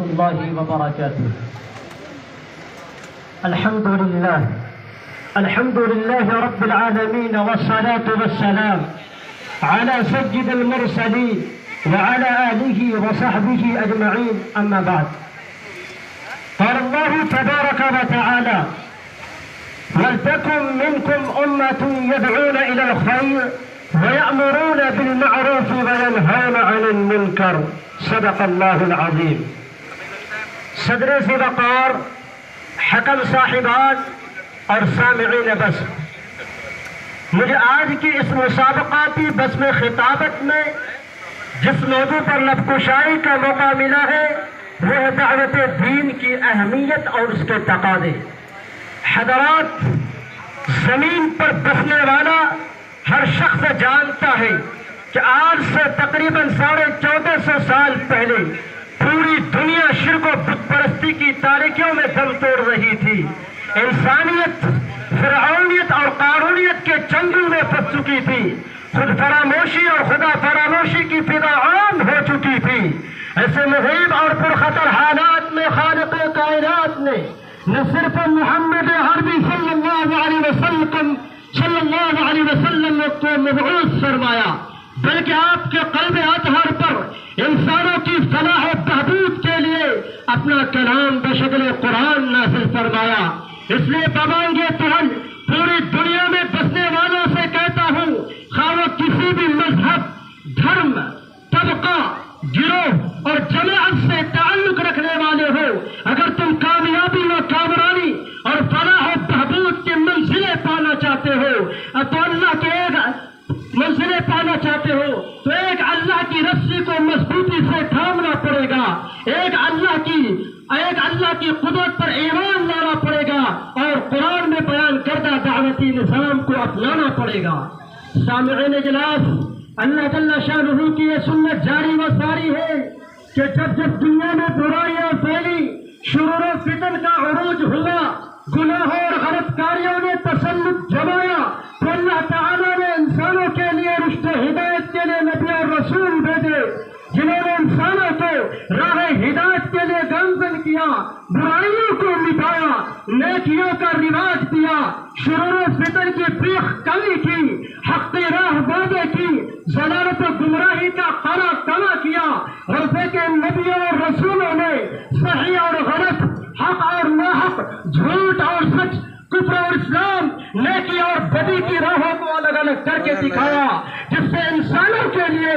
الله وبركاته. الحمد لله رب العالمين، والصلاة والسلام على سيد المرسلين وعلى آله وصحبه أجمعين، أما بعد. قال الله تبارك وتعالى: ولتكن منكم أمة يدعون إلى الخير ويأمرون بالمعروف وينهون عن المنكر. صدق الله العظيم. صدر سے وقار حکم صاحبان اور سامعین بس، مجھے آج کی اس مسابقاتی بزم خطابت میں جس موضوع پر لب کشائی کا موقع ملا ہے وہ ہے دعوت دین کی اہمیت اور اس کے تقاضے. حضرات، زمین پر بسنے والا ہر شخص جانتا ہے کہ آج سے تقریباً 1450 سال پہلے پوری دنیا شرک و بت پرستی کی تاریکیوں میں دم توڑ رہی تھی. انسانیت فرعونیت اور قارونیت کے چنگل میں پھنس چکی تھی. خود فراموشی اور خدا فراموشی کی فضا عام ہو چکی تھی. ایسے مہیب اور پرخطر حالات میں خالق کائنات نے نہ صرف محمد عربی صلی اللہ علیہ وسلم کو مبعوث فرمایا، بلکہ آپ کے قلب اطہر پر انسانوں کی فلاح و بہبود کے لیے اپنا کلام بشکل قرآن نازل فرمایا. اس لیے بابانگے تہن پوری دنیا میں بسنے والوں سے کہتا ہوں، خواہ وہ کسی بھی مذہب، دھرم، طبقہ، گروہ اور جماعت سے تعلق رکھنے والے ہو، اگر تم کامیابی و کامرانی اور فلاح و بہبود کی منزلیں پانا چاہتے ہو تو اللہ کے منزلیں پانا چاہتے ہو تو ایک اللہ کی رسی کو مضبوطی سے تھامنا پڑے گا، ایک اللہ کی قدرت پر ایمان لانا پڑے گا اور قرآن میں بیان کردہ دعوتی نظام کو اپنانا پڑے گا. سامعین اجلاس، اللہ جل شانہ کی یہ سنت جاری و ساری ہے کہ جب دنیا میں برائیاں پھیلی، شرور و فتن کا عروج ہوا، گناہوں اور غلط کاریوں نے تسلط جمایا، تو اللہ تعالیٰ نے انسانوں کے لیے رشد و ہدایت کے لیے نبی اور رسول بھیجے، جنہوں نے انسانوں کو راہ ہدایت کے لیے گامزن کیا، برائیوں کو مٹایا، نیکیوں کا رواج دیا، شرور و فتن کی بیخ کمی کی، حق کی راہ وعدے کی، ضلالت و گمراہی کا قلع تلا کیا. اور کہ نبیوں اور رسولوں نے صحیح اور غلط، حق اور ناحق، جھوٹ اور سچ، کفر اور اسلام، نیکی اور بدی کی راہوں کو الگ الگ کر کے دکھایا، جس سے انسانوں کے لیے